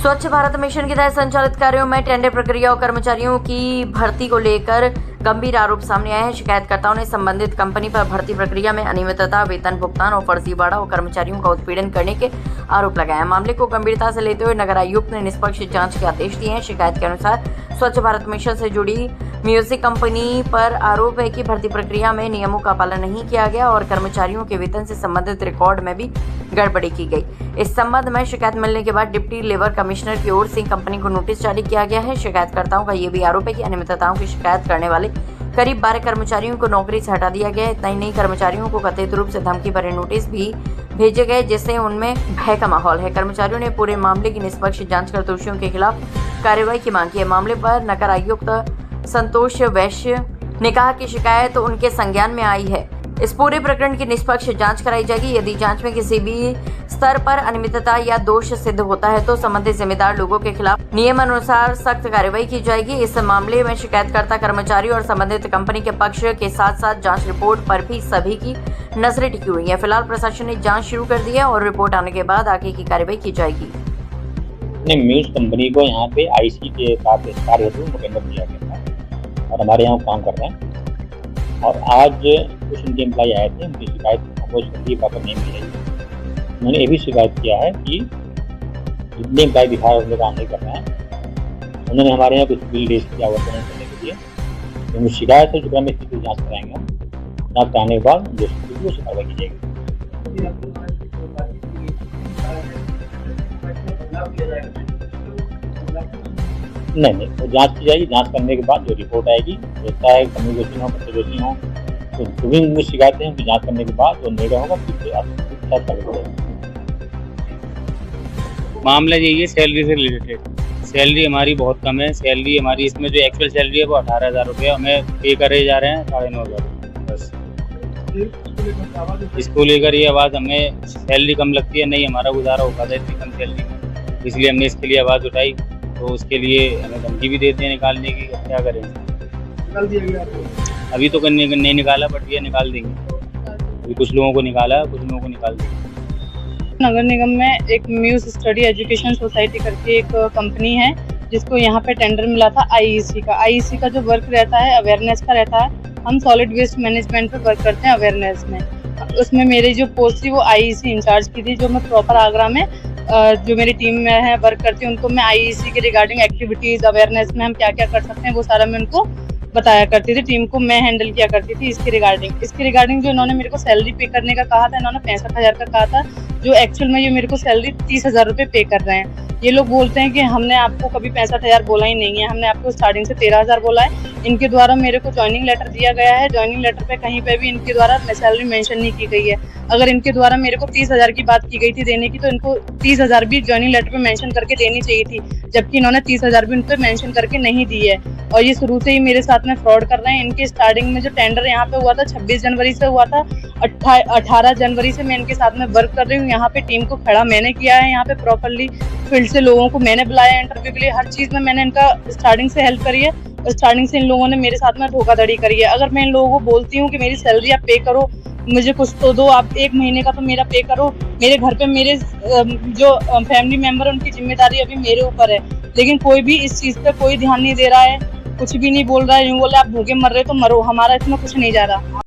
स्वच्छ भारत मिशन के तहत संचालित कार्यों में टेंडर प्रक्रिया और कर्मचारियों की भर्ती को लेकर गंभीर आरोप सामने आए हैं। शिकायतकर्ताओं ने संबंधित कंपनी पर भर्ती प्रक्रिया में अनियमितता, वेतन भुगतान और फर्जीवाड़ा और कर्मचारियों का उत्पीड़न करने के आरोप लगाए हैं। मामले को गंभीरता से लेते हुए नगर आयुक्त ने निष्पक्ष जांच के आदेश दिए हैं। शिकायत के अनुसार स्वच्छ भारत मिशन से जुड़ी म्यूजिक कंपनी पर आरोप है कि भर्ती प्रक्रिया में नियमों का पालन नहीं किया गया और कर्मचारियों के वेतन से संबंधित रिकॉर्ड में भी गड़बड़ी की गई। इस संबंध में शिकायत मिलने के बाद डिप्टी लेबर कमिश्नर की ओर से कंपनी को नोटिस जारी किया गया है। शिकायतकर्ताओं का ये भी आरोप है कि अनियमितताओं की शिकायत करने वाले करीब 12 कर्मचारियों को नौकरी से हटा दिया गया है। इतना ही नहीं, कर्मचारियों को कथित रूप से धमकी भरे नोटिस भी भेजे गए, जिससे उनमें भय का माहौल है। कर्मचारियों ने पूरे मामले की निष्पक्ष जांच कर दोषियों के खिलाफ कार्रवाई की मांग की है। मामले पर नगर आयुक्त संतोष वैश्य ने कहा कि शिकायत उनके संज्ञान में आई है। इस पूरे प्रकरण की निष्पक्ष जांच कराई जाएगी। यदि जांच में किसी भी स्तर पर अनियमितता या दोष सिद्ध होता है तो संबंधित जिम्मेदार लोगों के खिलाफ नियमानुसार सख्त कार्रवाई की जाएगी। इस मामले में शिकायतकर्ता, कर्मचारी और संबंधित कंपनी के पक्ष के साथ साथ जांच रिपोर्ट पर भी सभी की नजरें टिकी हुई है। फिलहाल प्रशासन ने जांच शुरू कर दी है और रिपोर्ट आने के बाद आगे की कार्रवाई की जाएगी। म्यूज कंपनी को यहाँ पे आईसी के साथ कार्य हेतु टेंडर दिया गया था और हमारे यहाँ काम कर रहे हैं। और आज कुछ उनके एम्प्लॉय आए थे, उनकी शिकायत अपोज कर दी, वापस नहीं मिल रही। उन्होंने ये भी शिकायत किया है कि जितने एम्प्लॉय दिखाए उनके काम नहीं कर रहे हैं। उन्होंने हमारे यहाँ कुछ बिल रेज किया हुआ पेमेंट करने के लिए। तो शिकायत है, जो हम इसकी जाँच कराएंगे। हम जाँच कराने के बाद जो स्थिति वो कार्रवाई की जाएगी। नहीं, तो जांच की जाएगी। जांच करने के बाद जो रिपोर्ट आएगी, होता है कम्युनिकेशन हो, प्रत्युत्तर हो, तो जो भी उनकी शिकायतें हैं उनकी जांच करने के बाद जो निर्णय होगा फिर आप मामला यही है सैलरी से रिलेटेड। सैलरी हमारी बहुत कम है। सैलरी हमारी इसमें जो एक्चुअल सैलरी है वो 18,000 रुपये हमें पे करे जा रहे हैं, 9,500 बस। इसको लेकर ये आवाज़ हमें सैलरी कम लगती है, नहीं हमारा गुजारा हो पाता है इतनी कम सैलरी में, इसलिए हमने इसके लिए आवाज़ उठाई। तो उसके लिए हमें धमकी भी देते हैं निकालने की। क्या करें? निकाल दिया गया आपको? अभी तो नहीं निकाला, बट ये निकाल देंगे। अभी कुछ लोगों को निकाला, कुछ लोगों को निकाल देंगे। नगर निगम में एक म्यूज स्टडी एजुकेशन सोसाइटी करके एक कंपनी है, जिसको यहाँ पे टेंडर मिला था आईईसी का। आईईसी का जो वर्क रहता है अवेयरनेस का रहता है। हम सॉलिड वेस्ट मैनेजमेंट पे वर्क करते हैं अवेयरनेस में। उसमें मेरी जो पोस्ट थी वो आईईसी इंचार्ज की थी, जो मैं प्रॉपर आगरा में जो मेरी टीम में है वर्क करती हूँ, उनको मैं आईईसी के रिगार्डिंग एक्टिविटीज़, अवेयरनेस में हम क्या क्या कर सकते हैं वो सारा मैं उनको बताया करती थी। टीम को मैं हैंडल किया करती थी इसके रिगार्डिंग जो इन्होंने मेरे को सैलरी पे करने का कहा था, इन्होंने 65,000 का कहा था, जो एक्चुअल में ये मेरे को सैलरी 30,000 रुपये पे कर रहे हैं। ये लोग बोलते हैं कि हमने आपको कभी 65,000 बोला ही नहीं है, हमने आपको स्टार्टिंग से 13,000 बोला है। इनके द्वारा मेरे को ज्वाइनिंग लेटर दिया गया है। ज्वाइनिंग लेटर पे कहीं पे भी इनके द्वारा सैलरी मेंशन नहीं की गई है। अगर इनके द्वारा मेरे को 30,000 की बात की गई थी देने की, तो इनको 30,000 भी ज्वाइनिंग लेटर पे मेंशन करके देनी चाहिए थी, जबकि इन्होंने 30,000 भी उन पे मेंशन करके नहीं दी है। और ये शुरू से ही मेरे साथ में फ्रॉड कर रहे हैं। इनके स्टार्टिंग में जो टेंडर यहाँ पे हुआ था 26 जनवरी से हुआ था, 18 जनवरी से मैं इनके साथ में वर्क कर रही हूँ। यहाँ पे टीम को खड़ा मैंने किया है, यहाँ पे प्रॉपरली फील्ड से लोगों को मैंने बुलाया इंटरव्यू के लिए। हर चीज़ में मैंने इनका स्टार्टिंग से हेल्प करी है और स्टार्टिंग से इन लोगों ने मेरे साथ में धोखाधड़ी करी है। अगर मैं इन लोगों को बोलती हूँ कि मेरी सैलरी आप पे करो, मुझे कुछ तो दो, आप 1 महीने का तो मेरा पे करो, मेरे घर पे मेरे जो फैमिली मेंबर उनकी जिम्मेदारी अभी मेरे ऊपर है, लेकिन कोई भी इस चीज़ पे कोई ध्यान नहीं दे रहा है, कुछ भी नहीं बोल रहा है। यूँ बोला आप भूखे मर रहे तो मरो, हमारा इसमें कुछ नहीं जा रहा।